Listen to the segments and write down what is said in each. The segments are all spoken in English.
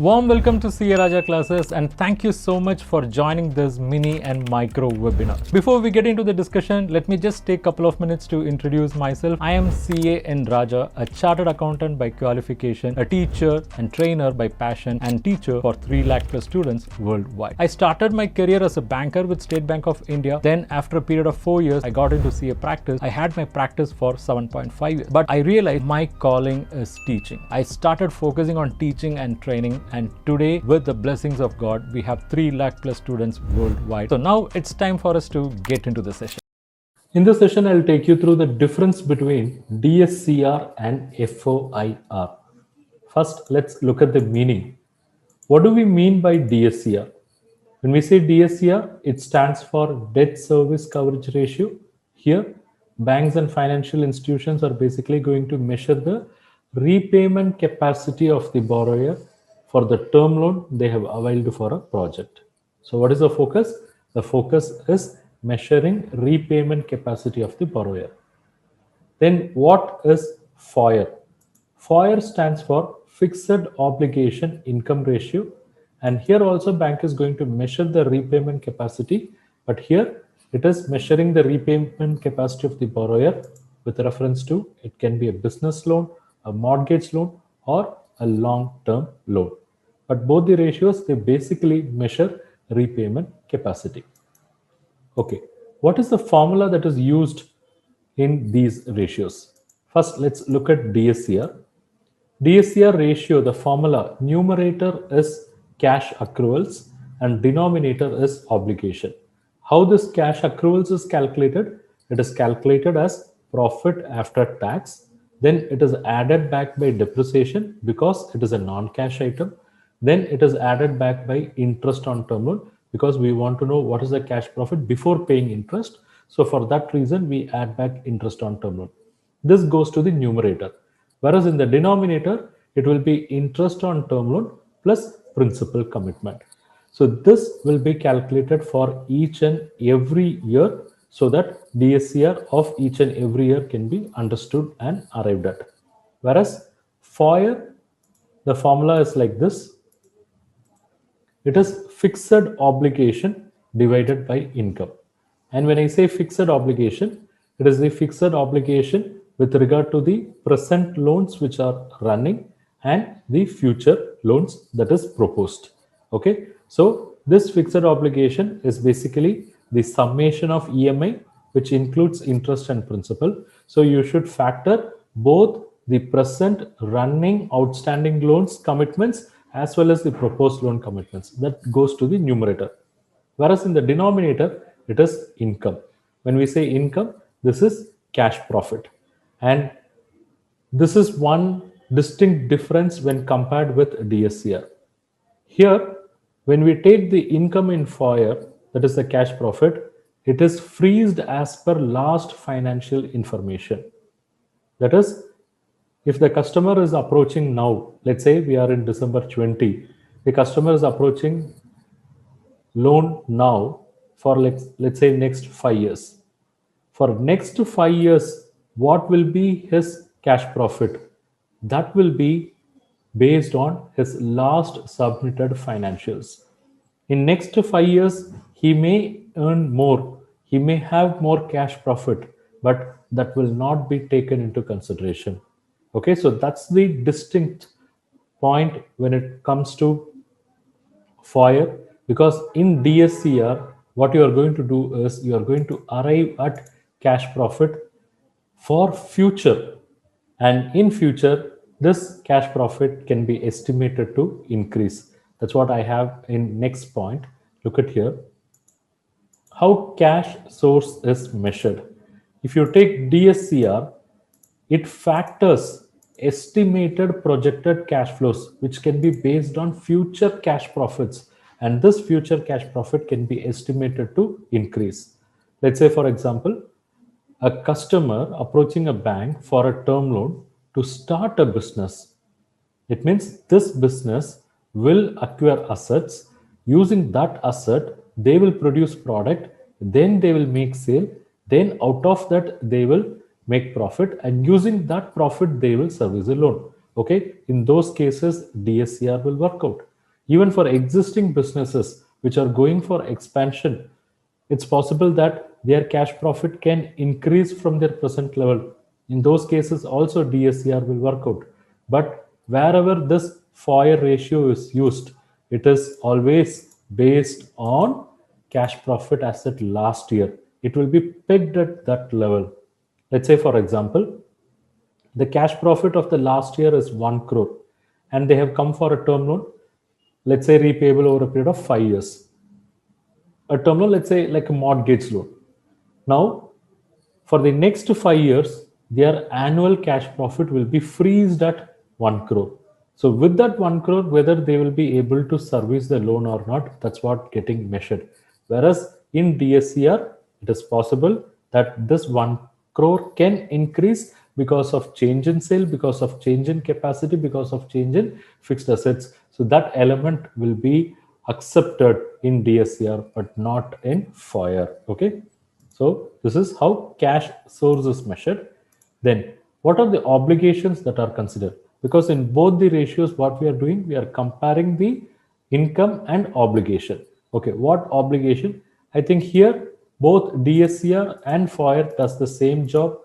Warm welcome to CA Raja classes and thank you so much for joining this mini and micro webinar. Before we get into the discussion, let me just take a couple of minutes to introduce myself. I am CA N Raja, a chartered accountant by qualification, a teacher and trainer by passion, and teacher for 3 lakh plus students worldwide. I started my career as a banker with State Bank of India. Then after a period of 4 years, I got into CA practice. I had my practice for 7.5 years. But I realized my calling is teaching. I started focusing on teaching and training. And today, with the blessings of God, we have 3 lakh plus students worldwide. So now it's time for us to get into the session. In this session, I'll take you through the difference between DSCR and FOIR. First, let's look at the meaning. What do we mean by DSCR? When we say DSCR, it stands for Debt Service Coverage Ratio. Here, banks and financial institutions are basically going to measure the repayment capacity of the borrower for the term loan they have availed for a project. So what is the focus? The focus is measuring repayment capacity of the borrower. Then what is FOIR? FOIR stands for Fixed Obligation Income Ratio. And here also bank is going to measure the repayment capacity. But here it is measuring the repayment capacity of the borrower with reference to it can be a business loan, a mortgage loan, or a long-term loan. But both the ratios, they basically measure repayment capacity. Okay, what is the formula that is used in these ratios? First, let's look at DSCR. DSCR ratio, the formula, numerator is cash accruals and denominator is obligation. How this cash accruals is calculated? It is calculated as profit after tax. Then it is added back by depreciation because it is a non-cash item. Then it is added back by interest on term loan because we want to know what is the cash profit before paying interest. So for that reason, we add back interest on term loan. This goes to the numerator. Whereas in the denominator, it will be interest on term loan plus principal commitment. So this will be calculated for each and every year so that DSCR of each and every year can be understood and arrived at. Whereas FOIR, the formula is like this. It is fixed obligation divided by income. And when I say fixed obligation, it is the fixed obligation with regard to the present loans which are running and the future loans that is proposed. Okay, so this fixed obligation is basically the summation of EMI, which includes interest and principal. So you should factor both the present running outstanding loans commitments as well as the proposed loan commitments. That goes to the numerator. Whereas in the denominator, it is income. When we say income, this is cash profit. And this is one distinct difference when compared with DSCR. Here, when we take the income in FOIR, that is the cash profit, it is freezed as per last financial information. That is, if the customer is approaching now, let's say we are in December 20, the customer is approaching loan now for let's say next 5 years. For next 5 years, what will be his cash profit? That will be based on his last submitted financials. In next 5 years, he may earn more. He may have more cash profit, but that will not be taken into consideration. Okay, so that's the distinct point when it comes to FOIR, because in DSCR, what you are going to do is you are going to arrive at cash profit for future, and in future, this cash profit can be estimated to increase. That's what I have in next point. Look at here. How cash source is measured. If you take DSCR, it factors estimated projected cash flows, which can be based on future cash profits. And this future cash profit can be estimated to increase. Let's say, for example, a customer approaching a bank for a term loan to start a business. It means this business will acquire assets. Using that asset, they will produce product, then they will make sale, then out of that they will make profit, and using that profit they will service a loan. Okay, in those cases DSCR will work out. Even for existing businesses which are going for expansion, it's possible that their cash profit can increase from their present level. In those cases, also DSCR will work out. But wherever this FOIR ratio is used, it is always based on cash profit as at last year. It will be pegged at that level. Let's say, for example, the cash profit of the last year is 1 crore and they have come for a term loan, let's say repayable over a period of 5 years. A term loan, let's say like a mortgage loan. Now, for the next 5 years, their annual cash profit will be freezed at 1 crore. So with that 1 crore, whether they will be able to service the loan or not, that's what getting measured. Whereas in DSCR, it is possible that this 1 crore can increase because of change in sale, because of change in capacity, because of change in fixed assets. So that element will be accepted in DSCR, but not in FOIR. Okay. So this is how cash source is measured. Then what are the obligations that are considered? Because in both the ratios, what we are doing, we are comparing the income and obligation. Okay, what obligation? I think here both DSCR and FOIR does the same job.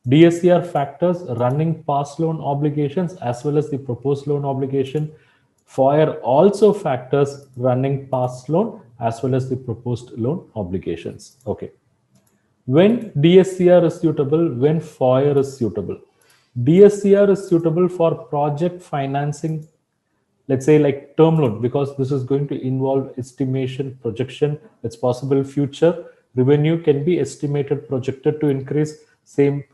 DSCR factors running past loan obligations as well as the proposed loan obligation. FOIR also factors running past loan as well as the proposed loan obligations. Okay. When DSCR is suitable, when FOIR is suitable. DSCR is suitable for project financing, let's say like term loan, because this is going to involve estimation, projection. It's possible future revenue can be estimated, projected to increase, same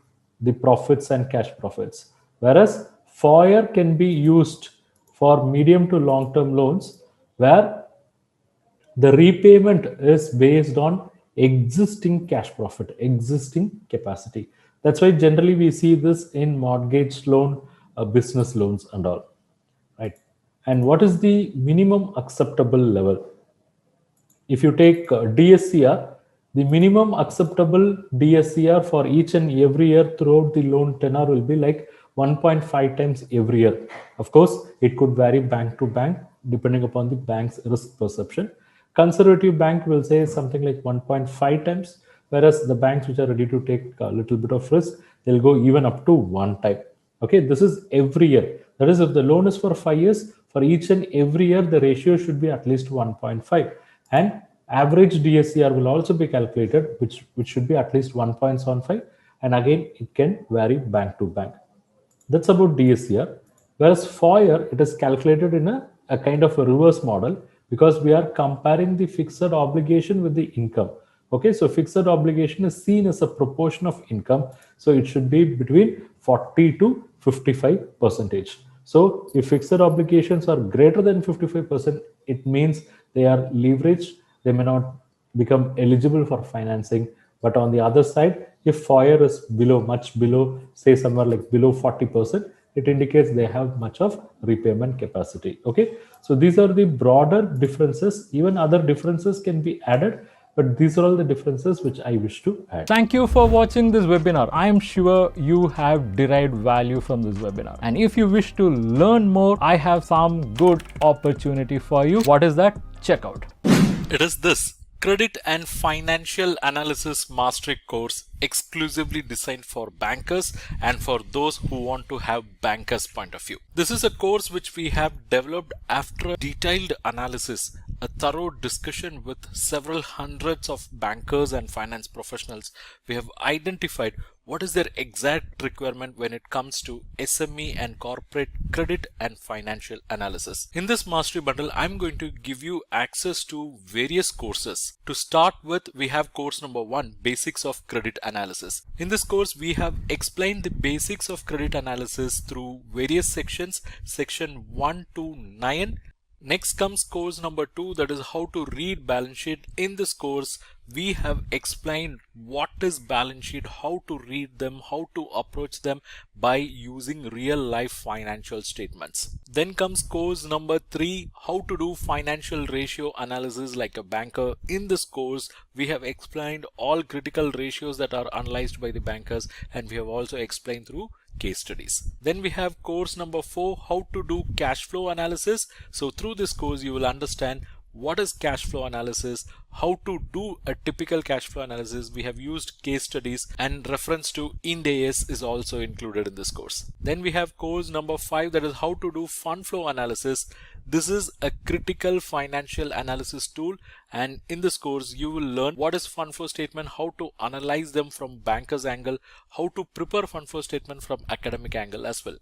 the profits and cash profits. Whereas FOIR can be used for medium to long term loans where the repayment is based on existing cash profit, existing capacity. That's why generally we see this in mortgage loan, business loans and all, right? And what is the minimum acceptable level? If you take DSCR, the minimum acceptable DSCR for each and every year throughout the loan tenor will be like 1.5 times every year. Of course, it could vary bank to bank depending upon the bank's risk perception. Conservative bank will say something like 1.5 times, whereas the banks which are ready to take a little bit of risk, they'll go even up to 1 time. Okay, this is every year. That is, if the loan is for 5 years, for each and every year, the ratio should be at least 1.5. And average DSCR will also be calculated, which should be at least 1.75. And again, it can vary bank to bank. That's about DSCR. Whereas FOIR, it is calculated in a kind of a reverse model because we are comparing the fixed obligation with the income. Okay, so fixed obligation is seen as a proportion of income. So it should be between 40 to 55%. So if fixed obligations are greater than 55%, it means they are leveraged. They may not become eligible for financing. But on the other side, if FOIR is below, much below, say somewhere like below 40%, it indicates they have much of repayment capacity. Okay, so these are the broader differences. Even other differences can be added, but these are all the differences which I wish to add. Thank you for watching this webinar. I am sure you have derived value from this webinar. And if you wish to learn more, I have some good opportunity for you. What is that? Check out. It is this Credit and Financial Analysis Mastery course exclusively designed for bankers and for those who want to have bankers' point of view. This is a course which we have developed after a detailed analysis, a thorough discussion with several hundreds of bankers and finance professionals. We have identified what is their exact requirement when it comes to SME and corporate credit and financial analysis. In this mastery bundle, I'm going to give you access to various courses. To start with, we have course number 1, Basics of Credit Analysis. In this course, we have explained the basics of credit analysis through various sections, section 1 to 9. Next comes course number 2, that is how to read balance sheet. In this course, we have explained what is balance sheet, how to read them, how to approach them by using real life financial statements. Then comes course number 3, how to do financial ratio analysis like a banker. In this course, we have explained all critical ratios that are analyzed by the bankers, and we have also explained through case studies. Then we have course number 4, how to do cash flow analysis. So through this course you will understand what is cash flow analysis, how to do a typical cash flow analysis. We have used case studies and reference to Ind AS is also included in this course. Then we have course number 5, that is how to do fund flow analysis. This is a critical financial analysis tool, and in this course you will learn what is fund flow statement, how to analyze them from banker's angle, how to prepare fund flow statement from academic angle as well.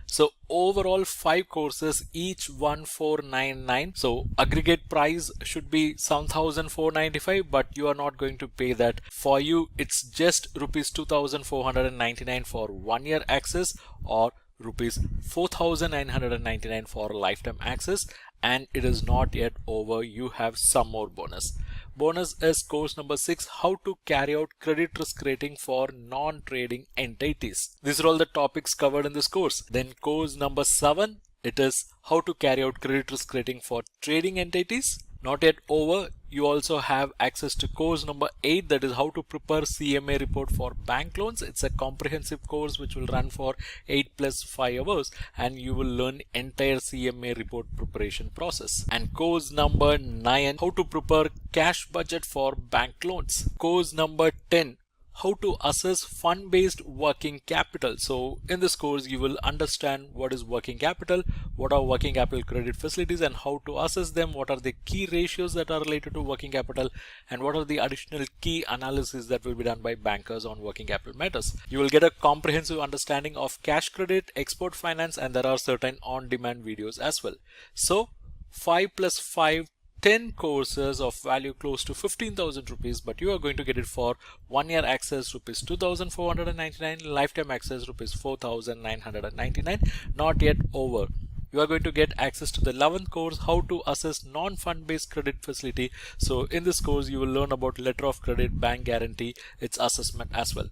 So overall 5 courses, each 1499. So aggregate price should be 7495, but you are not going to pay that. For you it's just rupees 2499 for 1 year access, or rupees 4999 for lifetime access. And it is not yet over, you have some more bonus. Bonus is course number 6, how to carry out credit risk rating for non-trading entities. These are all the topics covered in this course. Then course number 7, it is how to carry out credit risk rating for trading entities. Not yet over, you also have access to course number 8, that is how to prepare CMA report for bank loans. It's a comprehensive course which will run for 8 plus 5 hours, and you will learn entire CMA report preparation process. And course number 9, how to prepare cash budget for bank loans. Course number 10, how to assess fund-based working capital. So in this course you will understand what is working capital, what are working capital credit facilities and how to assess them, what are the key ratios that are related to working capital, and what are the additional key analysis that will be done by bankers on working capital matters. You will get a comprehensive understanding of cash credit, export finance, and there are certain on-demand videos as well. So 5 plus 5, 10 courses of value close to 15,000 rupees, but you are going to get it for 1 year access rupees 2499, lifetime access rupees 4999. Not yet over. You are going to get access to the 11th course, how to assess non-fund based credit facility. So in this course you will learn about letter of credit, bank guarantee, its assessment as well.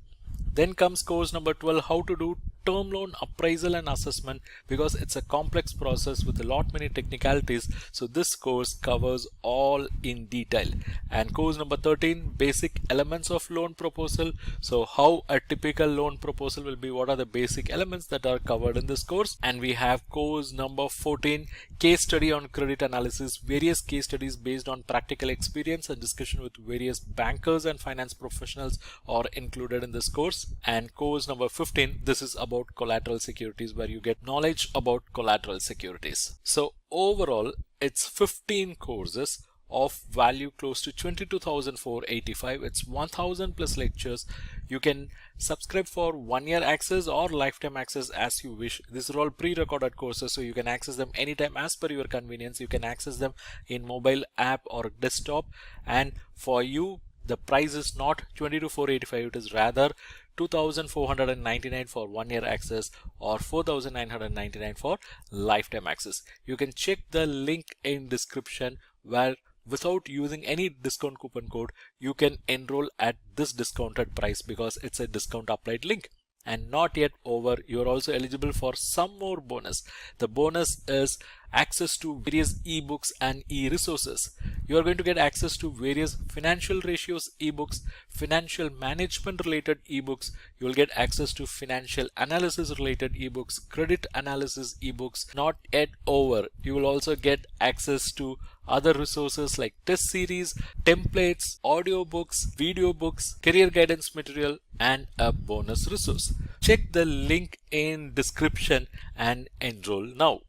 Then comes course number 12, how to do term loan appraisal and assessment, because it's a complex process with a lot many technicalities. So this course covers all in detail. And course number 13, basic elements of loan proposal. So how a typical loan proposal will be, what are the basic elements that are covered in this course. And we have course number 14, case study on credit analysis. Various case studies based on practical experience and discussion with various bankers and finance professionals are included in this course. And course number 15, this is about collateral securities, where you get knowledge about collateral securities. So overall it's 15 courses of value close to 22,485. It's 1,000 plus lectures. You can subscribe for 1 year access or lifetime access as you wish. These are all pre-recorded courses, so you can access them anytime as per your convenience. You can access them in mobile app or desktop, and for you the price is not 22,485, it is rather 2,499 for 1 year access or 4,999 for lifetime access. You can check the link in description, where without using any discount coupon code you can enroll at this discounted price, because it's a discount applied link. And not yet over, you're also eligible for some more bonus. The bonus is access to various ebooks and e-resources. You are going to get access to various financial ratios ebooks, financial management related ebooks. You will get access to financial analysis related ebooks, credit analysis ebooks. Not yet over, you will also get access to other resources like test series, templates, audiobooks, video books, career guidance material, and a bonus resource. Check the link in description and enroll now.